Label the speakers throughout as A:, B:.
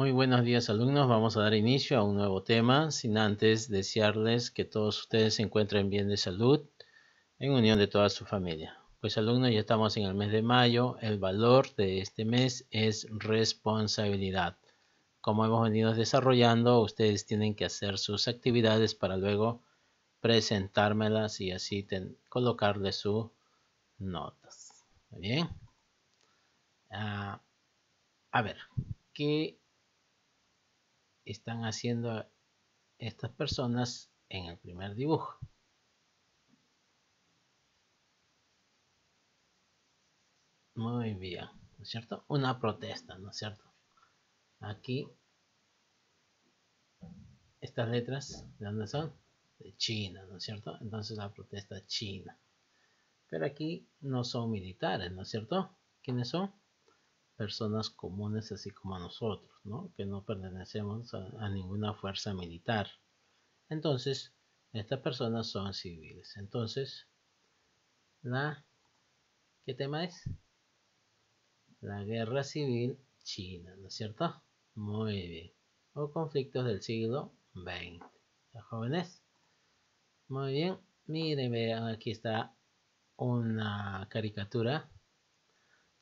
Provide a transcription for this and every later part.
A: Muy buenos días, alumnos. Vamos a dar inicio a un nuevo tema, sin antes desearles que todos ustedes se encuentren bien de salud, en unión de toda su familia. Pues alumnos, ya estamos en el mes de mayo. El valor de este mes es responsabilidad. Como hemos venido desarrollando, ustedes tienen que hacer sus actividades para luego presentármelas y así colocarle sus notas. Muy bien. A ver, ¿qué están haciendo estas personas en el primer dibujo? Muy bien, ¿no es cierto? Una protesta, ¿no es cierto? Aquí, estas letras, ¿de dónde son? De China, ¿no es cierto? Entonces la protesta china. Pero aquí no son militares, ¿no es cierto? ¿Quiénes son? Personas comunes así como nosotros, ¿no? Que no pertenecemos a ninguna fuerza militar. Entonces, estas personas son civiles. Entonces, ¿qué tema es? La guerra civil china, ¿no es cierto? Muy bien. O conflictos del siglo XX. ¿Ya, jóvenes? Muy bien. Miren, vean, aquí está una caricatura.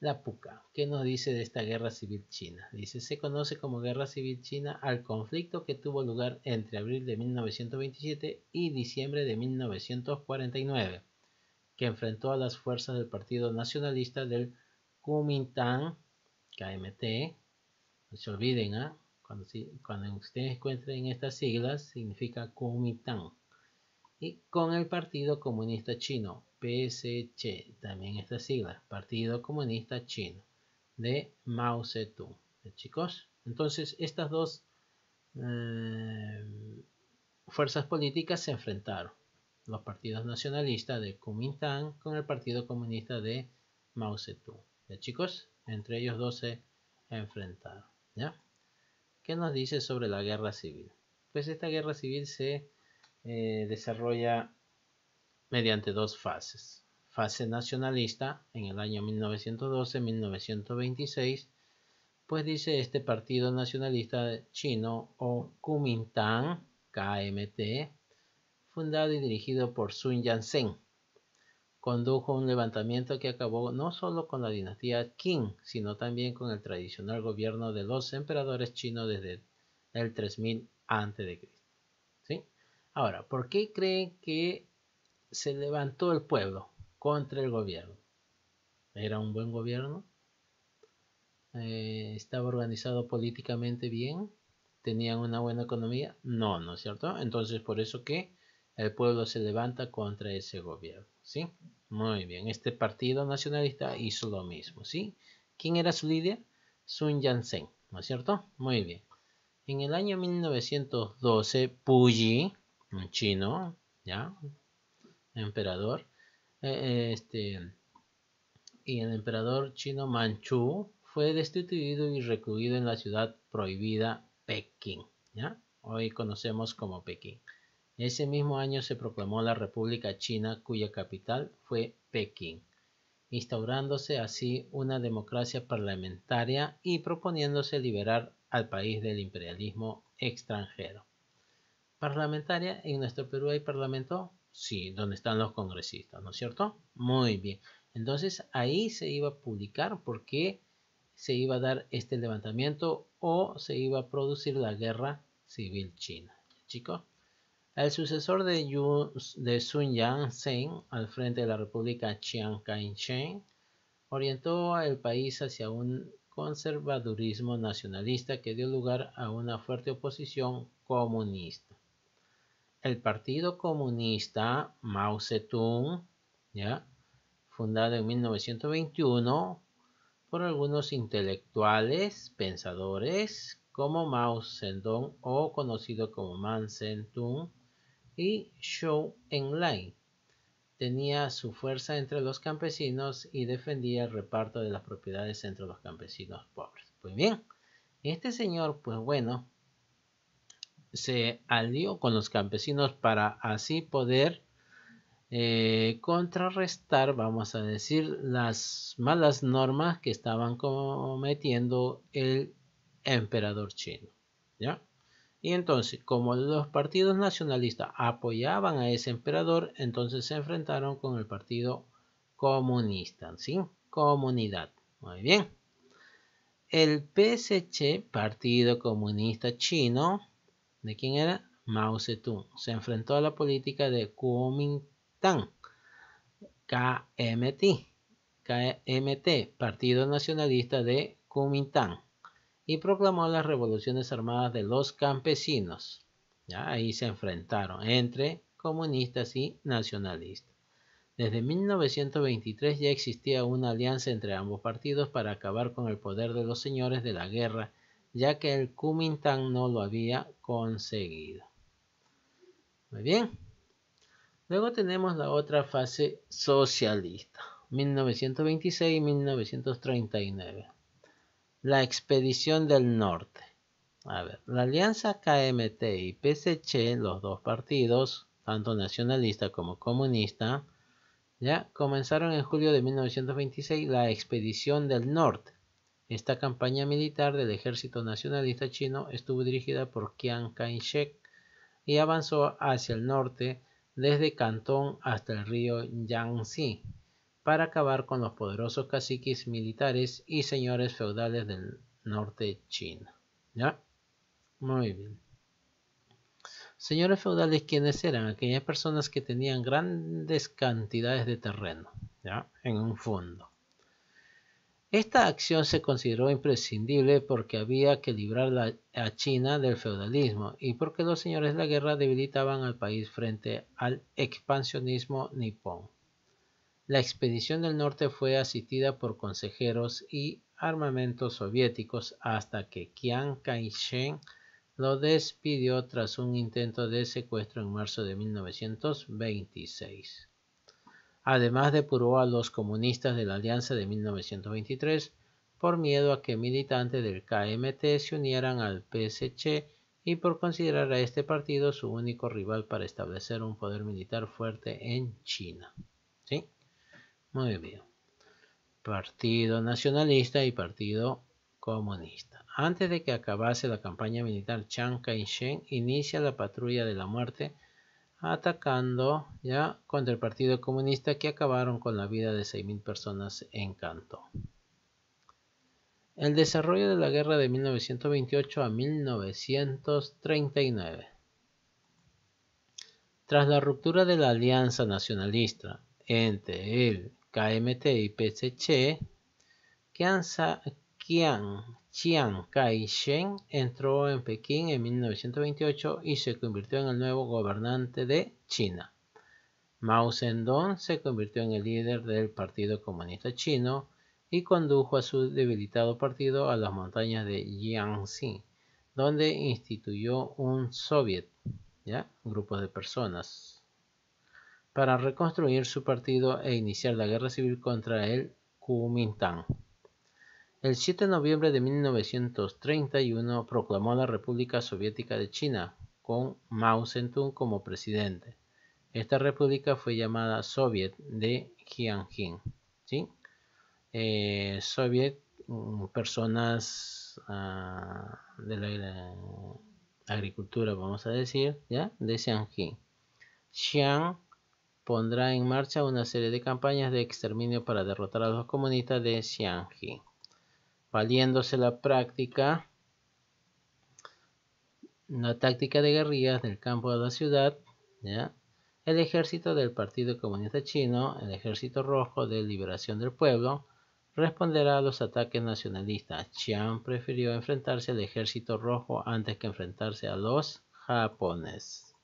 A: La Puca. ¿Qué nos dice de esta guerra civil china? Dice, se conoce como guerra civil china al conflicto que tuvo lugar entre abril de 1927 y diciembre de 1949, que enfrentó a las fuerzas del Partido Nacionalista del Kuomintang, KMT. No se olviden, ¿eh? Cuando ustedes encuentren estas siglas, significa Kuomintang. Y con el Partido Comunista Chino, PSC, también estas siglas, Partido Comunista Chino, de Mao Zedong. Chicos, entonces estas dos fuerzas políticas se enfrentaron. Los partidos nacionalistas de Kuomintang con el Partido Comunista de Mao Zedong. ¿Ya, chicos? Entre ellos dos se enfrentaron. ¿Ya? ¿Qué nos dice sobre la guerra civil? Pues esta guerra civil se desarrolla mediante dos fases. Fase nacionalista en el año 1912-1926, pues dice este partido nacionalista chino o Kuomintang, KMT, fundado y dirigido por Sun Yat-sen, condujo un levantamiento que acabó no solo con la dinastía Qing, sino también con el tradicional gobierno de los emperadores chinos desde el 3000 a.C. ¿Sí? Ahora, ¿por qué creen que se levantó el pueblo contra el gobierno? ¿Era un buen gobierno? ¿Estaba organizado políticamente bien? ¿Tenían una buena economía? No, ¿no es cierto? Entonces, por eso que el pueblo se levanta contra ese gobierno, ¿sí? Muy bien, este partido nacionalista hizo lo mismo, ¿sí? ¿Quién era su líder? Sun Yat-sen, ¿no es cierto? Muy bien. En el año 1912, Puyi, un chino, ¿ya? Emperador, y el emperador chino Manchú fue destituido y recluido en la ciudad prohibida Pekín, ¿ya? Hoy conocemos como Pekín. Ese mismo año se proclamó la República China, cuya capital fue Pekín, instaurándose así una democracia parlamentaria y proponiéndose liberar al país del imperialismo extranjero. ¿Parlamentaria? ¿En nuestro Perú hay parlamento? Sí, donde están los congresistas, ¿no es cierto? Muy bien. Entonces ahí se iba a publicar por qué se iba a dar este levantamiento o se iba a producir la guerra civil china. Chicos, el sucesor de Sun Yat-sen al frente de la República Chiang Kai-shek orientó el país hacia un conservadurismo nacionalista que dio lugar a una fuerte oposición comunista. El Partido Comunista Mao Zedong, ¿ya? Fundado en 1921 por algunos intelectuales, pensadores como Mao Zedong o conocido como Man Zedong y Zhou Enlai. Tenía su fuerza entre los campesinos y defendía el reparto de las propiedades entre los campesinos pobres. Pues bien, este señor, pues bueno, se alió con los campesinos para así poder contrarrestar, vamos a decir, las malas normas que estaban cometiendo el emperador chino, ¿ya? Y entonces, como los partidos nacionalistas apoyaban a ese emperador, entonces se enfrentaron con el partido comunista, ¿sí? Comunidad. Muy bien. El PSC, Partido Comunista Chino, ¿de quién era? Mao Zedong. Se enfrentó a la política de Kuomintang, KMT, Partido Nacionalista de Kuomintang, y proclamó las revoluciones armadas de los campesinos. ¿Ya? Ahí se enfrentaron entre comunistas y nacionalistas. Desde 1923 ya existía una alianza entre ambos partidos para acabar con el poder de los señores de la guerra, ya que el Kuomintang no lo había conseguido. Muy bien. Luego tenemos la otra fase socialista, 1926 y 1939. La expedición del norte. A ver, la alianza KMT y PSC, los dos partidos, tanto nacionalista como comunista, ya comenzaron en julio de 1926 la expedición del norte. Esta campaña militar del ejército nacionalista chino estuvo dirigida por Chiang Kai-shek y avanzó hacia el norte desde Cantón hasta el río Yangtze para acabar con los poderosos caciques militares y señores feudales del norte chino. ¿Ya? Muy bien. Señores feudales, ¿quiénes eran? Aquellas personas que tenían grandes cantidades de terreno, ¿ya? En un fondo. Esta acción se consideró imprescindible porque había que librar a China del feudalismo y porque los señores de la guerra debilitaban al país frente al expansionismo nipón. La expedición del norte fue asistida por consejeros y armamentos soviéticos hasta que Chiang Kai-shek lo despidió tras un intento de secuestro en marzo de 1926. Además depuró a los comunistas de la Alianza de 1923 por miedo a que militantes del KMT se unieran al PSC y por considerar a este partido su único rival para establecer un poder militar fuerte en China. ¿Sí? Muy bien. Partido Nacionalista y Partido Comunista. Antes de que acabase la campaña militar, Chiang Kai-shek inicia la patrulla de la muerte atacando ya contra el Partido Comunista, que acabaron con la vida de 6.000 personas en Cantón. El desarrollo de la guerra de 1928 a 1939. Tras la ruptura de la alianza nacionalista entre el KMT y PSC, Chiang Kai-shek entró en Pekín en 1928 y se convirtió en el nuevo gobernante de China. Mao Zedong se convirtió en el líder del Partido Comunista Chino y condujo a su debilitado partido a las montañas de Jiangxi, donde instituyó un soviet, ¿ya? Grupos de personas, para reconstruir su partido e iniciar la guerra civil contra el Kuomintang. El 7 de noviembre de 1931 proclamó la República Soviética de China, con Mao Zedong como presidente. Esta república fue llamada Soviet de Jiangxi. ¿Sí? Soviet, personas de la agricultura, vamos a decir, ¿ya? De Jiangxi. Chiang pondrá en marcha una serie de campañas de exterminio para derrotar a los comunistas de Jiangxi, valiéndose la táctica de guerrillas del campo a la ciudad, ¿ya? El ejército del Partido Comunista Chino, el Ejército Rojo de Liberación del Pueblo, responderá a los ataques nacionalistas. Chiang prefirió enfrentarse al Ejército Rojo antes que enfrentarse a los japoneses.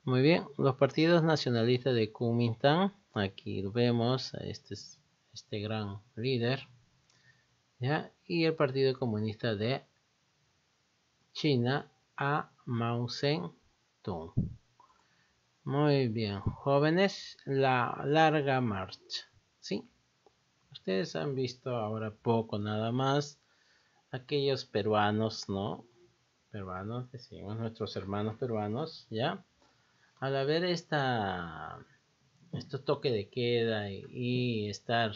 A: Muy bien, los partidos nacionalistas de Kuomintang, aquí vemos a este gran líder, ¿ya? Y el Partido Comunista de China, a Mao Zedong. Muy bien, jóvenes, la larga marcha. ¿Sí? Ustedes han visto ahora poco nada más aquellos peruanos, ¿no? Peruanos, decimos nuestros hermanos peruanos, ¿ya? Al haber estos toque de queda y estar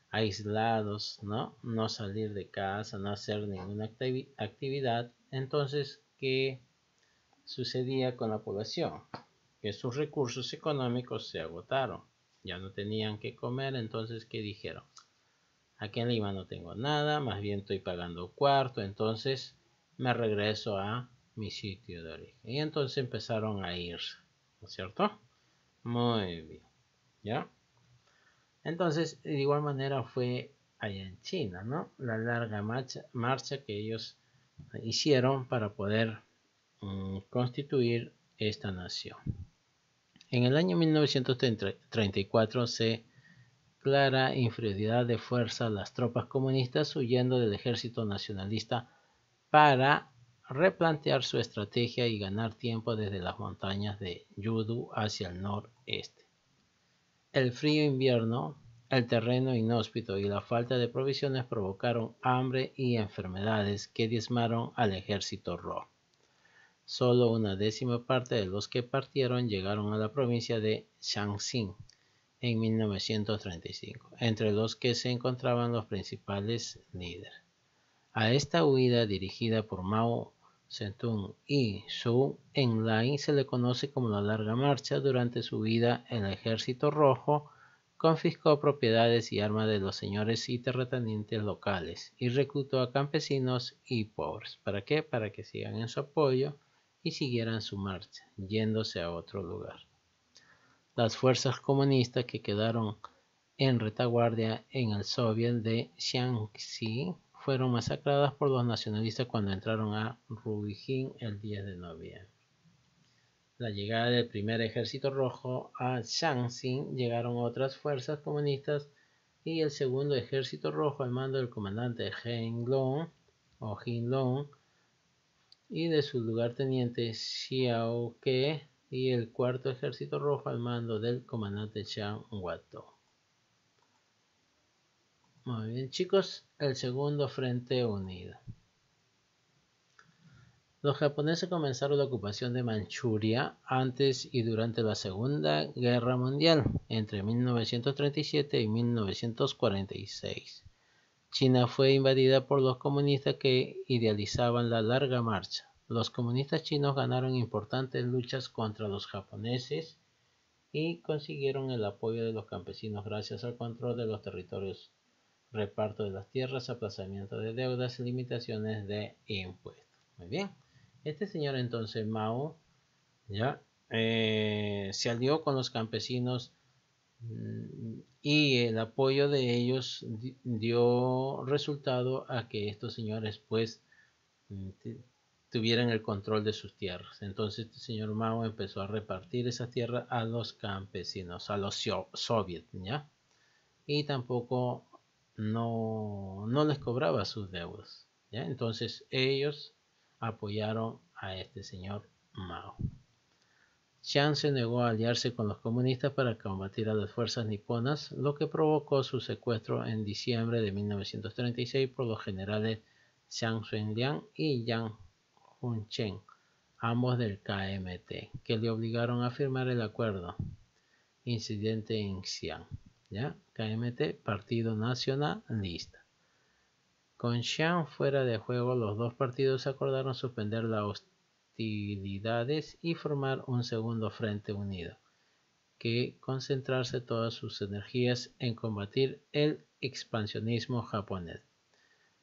A: aislados, ¿no? No salir de casa, no hacer ninguna actividad. Entonces, ¿qué sucedía con la población? Que sus recursos económicos se agotaron. Ya no tenían que comer, entonces, ¿qué dijeron? Aquí en Lima no tengo nada, más bien estoy pagando cuarto, entonces me regreso a mi sitio de origen. Y entonces empezaron a irse, ¿no es cierto? Muy bien, ¿ya? Entonces, de igual manera fue allá en China, ¿no? La larga marcha que ellos hicieron para poder constituir esta nación. En el año 1934 se clara inferioridad de fuerza las tropas comunistas huyendo del ejército nacionalista para replantear su estrategia y ganar tiempo desde las montañas de Yudu hacia el noreste. El frío invierno, el terreno inhóspito y la falta de provisiones provocaron hambre y enfermedades que diezmaron al ejército rojo. Solo una décima parte de los que partieron llegaron a la provincia de Shaanxi en 1935, entre los que se encontraban los principales líderes. A esta huida dirigida por Mao Zedong y Zhou Enlai se le conoce como la Larga Marcha. Durante su vida, el Ejército Rojo confiscó propiedades y armas de los señores y terratenientes locales y reclutó a campesinos y pobres. ¿Para qué? Para que sigan en su apoyo y siguieran su marcha, yéndose a otro lugar. Las fuerzas comunistas que quedaron en retaguardia en el Soviet de Shaanxi fueron masacradas por los nacionalistas cuando entraron a Ruijin el 10 de noviembre. La llegada del primer ejército rojo a Shaanxi, llegaron otras fuerzas comunistas y el segundo ejército rojo al mando del comandante Jinlong y de su lugarteniente Xiao Ke, y el cuarto ejército rojo al mando del comandante Chiang Wato. Muy bien, chicos, el segundo frente unido. Los japoneses comenzaron la ocupación de Manchuria antes y durante la Segunda Guerra Mundial, entre 1937 y 1946. China fue invadida por los comunistas que idealizaban la Larga Marcha. Los comunistas chinos ganaron importantes luchas contra los japoneses y consiguieron el apoyo de los campesinos gracias al control de los territorios, reparto de las tierras, aplazamiento de deudas y limitaciones de impuestos. Muy bien, este señor entonces Mao ya se alió con los campesinos y el apoyo de ellos dio resultado a que estos señores pues tuvieran el control de sus tierras. Entonces este señor Mao empezó a repartir esas tierras a los campesinos, a los soviets, ¿ya? Y tampoco no les cobraba sus deudas, ¿ya? Entonces ellos apoyaron a este señor Mao. Chiang se negó a aliarse con los comunistas para combatir a las fuerzas niponas, lo que provocó su secuestro en diciembre de 1936 por los generales Zhang Xueliang y Yang Hunchen, ambos del KMT, que le obligaron a firmar el acuerdo incidente en Xi'an. ¿Ya? KMT, Partido Nacionalista. Con Xi'an fuera de juego, los dos partidos acordaron suspender las hostilidades y formar un segundo frente unido, que concentrarse todas sus energías en combatir el expansionismo japonés.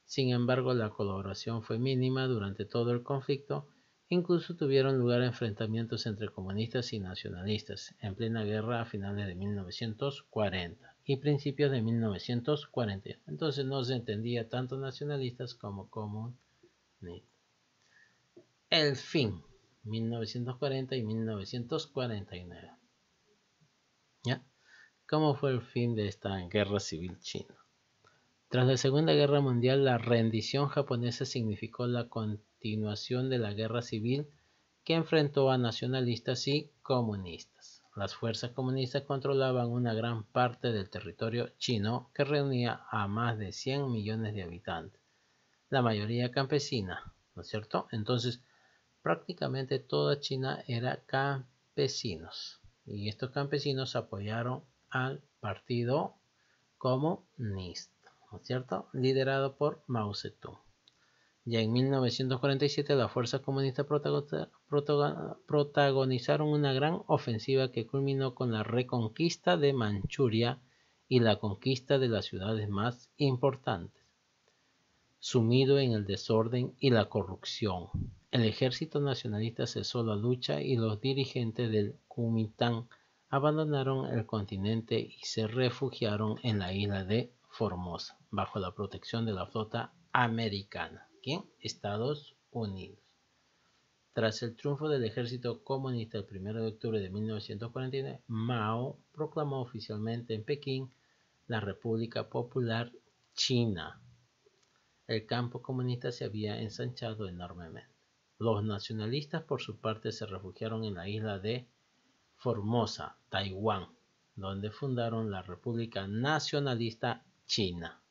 A: Sin embargo, la colaboración fue mínima durante todo el conflicto. Incluso tuvieron lugar enfrentamientos entre comunistas y nacionalistas en plena guerra a finales de 1940 y principios de 1940. Entonces no se entendía tanto nacionalistas como comunistas. El fin, 1940 y 1949. ¿Ya? ¿Cómo fue el fin de esta guerra civil china? Tras la Segunda Guerra Mundial, la rendición japonesa significó la continuación de la guerra civil que enfrentó a nacionalistas y comunistas. Las fuerzas comunistas controlaban una gran parte del territorio chino, que reunía a más de 100 millones de habitantes, la mayoría campesina, ¿no es cierto? Entonces, prácticamente toda China era campesinos, y estos campesinos apoyaron al partido comunista, ¿no es cierto? Liderado por Mao Zedong. Ya en 1947 las fuerzas comunistas protagonizaron una gran ofensiva que culminó con la reconquista de Manchuria y la conquista de las ciudades más importantes. Sumido en el desorden y la corrupción, el ejército nacionalista cesó la lucha y los dirigentes del Kuomintang abandonaron el continente y se refugiaron en la isla de Formosa, bajo la protección de la flota americana, ¿quién? Estados Unidos. Tras el triunfo del ejército comunista el 1 de octubre de 1949, Mao proclamó oficialmente en Pekín la República Popular China. El campo comunista se había ensanchado enormemente. Los nacionalistas, por su parte, se refugiaron en la isla de Formosa, Taiwán, donde fundaron la República Nacionalista China,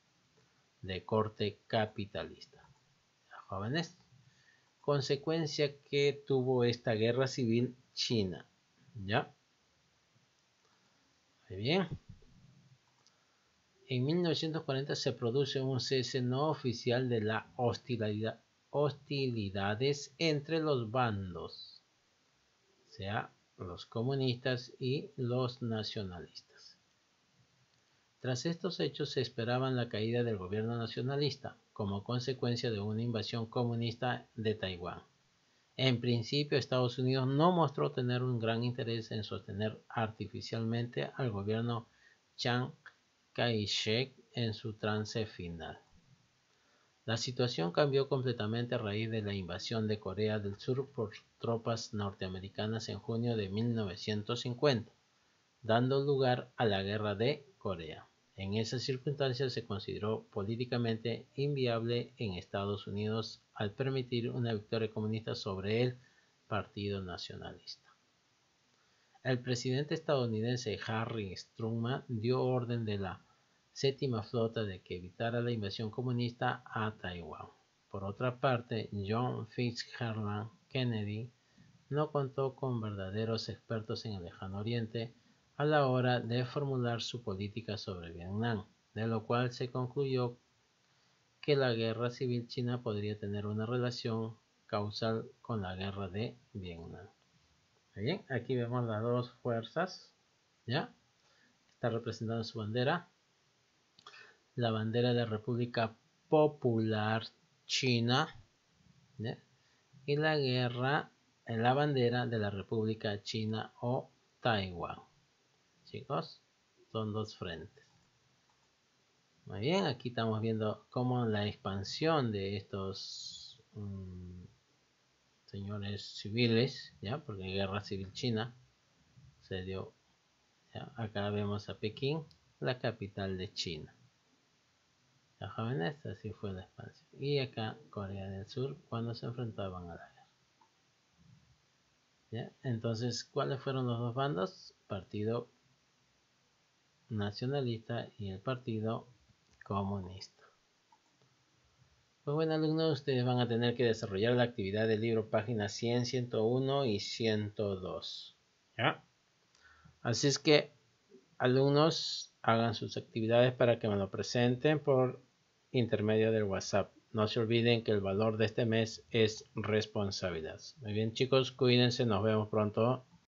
A: de corte capitalista. Jóvenes, consecuencia que tuvo esta guerra civil china. ¿Ya? Muy bien. En 1940 se produce un cese no oficial de las hostilidades entre los bandos, o sea, los comunistas y los nacionalistas. Tras estos hechos se esperaba la caída del gobierno nacionalista, como consecuencia de una invasión comunista de Taiwán. En principio, Estados Unidos no mostró tener un gran interés en sostener artificialmente al gobierno Chiang Kai-shek en su trance final. La situación cambió completamente a raíz de la invasión de Corea del Sur por tropas norteamericanas en junio de 1950, dando lugar a la Guerra de Corea. En esas circunstancias se consideró políticamente inviable en Estados Unidos al permitir una victoria comunista sobre el Partido Nacionalista. El presidente estadounidense Harry Truman dio orden de la Séptima Flota de que evitara la invasión comunista a Taiwán. Por otra parte, John Fitzgerald Kennedy no contó con verdaderos expertos en el Lejano Oriente a la hora de formular su política sobre Vietnam, de lo cual se concluyó que la guerra civil china podría tener una relación causal con la guerra de Vietnam. Bien, aquí vemos las dos fuerzas, ¿ya? Está representando su bandera, la bandera de la República Popular China, ¿ya? Y la bandera de la República China o Taiwán. Chicos, son dos frentes. Muy bien, aquí estamos viendo cómo la expansión de estos señores civiles, ¿ya? Porque guerra civil china se dio, ¿ya? Acá vemos a Pekín, la capital de China. Ya, jóvenes, así fue la expansión. Y acá Corea del Sur cuando se enfrentaban a la guerra. ¿Ya? Entonces, ¿cuáles fueron los dos bandos? Partido Nacionalista y el Partido Comunista. Pues bueno, alumnos, ustedes van a tener que desarrollar la actividad del libro páginas 100, 101 y 102. ¿Ya? Así es que, alumnos, hagan sus actividades para que me lo presenten por intermedio del WhatsApp. No se olviden que el valor de este mes es responsabilidad. Muy bien, chicos, cuídense, nos vemos pronto.